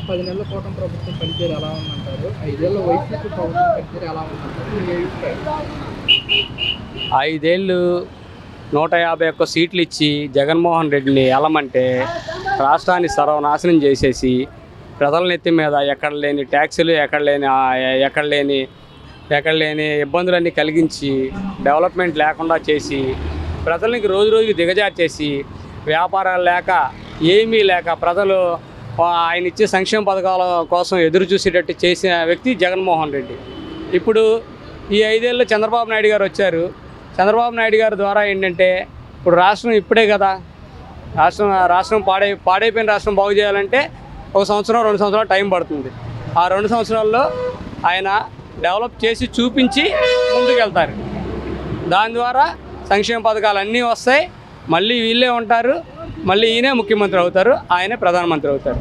10 నెలల కూటమి ప్రభుత్వం పనితీరు ఎలా ఉందంటారు? 5 ఏళ్ల వైసీపీ ప్రభుత్వం పనితీరు ఎలా ఉందంటారు? మీ అభిప్రాయం? 5 ఏళ్ళు 151 సీట్లు ఇచ్చి జగన్మోహన్ రెడ్డిని ఎలమంటే రాష్ట్రాన్ని సర్వనాశనం చేసేసి ప్రజల నెత్తి మీద ఎక్కడ లేని ట్యాక్సులు ఎక్కడ లేని ఇబ్బందులన్నీ కలిగించి డెవలప్మెంట్ లేకుండా చేసి ప్రజలకి రోజు రోజుకి దిగజార్చేసి వ్యాపారాలు లేక ఏమీ లేక ప్రజలు ఆయన ఇచ్చే సంక్షేమ పథకాల కోసం ఎదురు చూసేటట్టు చేసిన వ్యక్తి జగన్మోహన్ రెడ్డి. ఇప్పుడు ఈ 5 ఏళ్ళు చంద్రబాబు నాయుడు గారు వచ్చారు. చంద్రబాబు నాయుడు గారి ద్వారా ఏంటంటే ఇప్పుడు రాష్ట్రం ఇప్పుడే కదా, రాష్ట్రం పాడైపోయిన రాష్ట్రం బాగు చేయాలంటే 1 సంవత్సరం 2 సంవత్సరాలు టైం పడుతుంది. ఆ 2 సంవత్సరాల్లో ఆయన డెవలప్ చేసి చూపించి ముందుకెళ్తారు. దాని ద్వారా సంక్షేమ పథకాలు అన్నీ వస్తాయి. మళ్ళీ వీళ్ళే ఉంటారు, మళ్ళీ ఈయనే ముఖ్యమంత్రి అవుతారు, ఆయనే ప్రధానమంత్రి అవుతారు.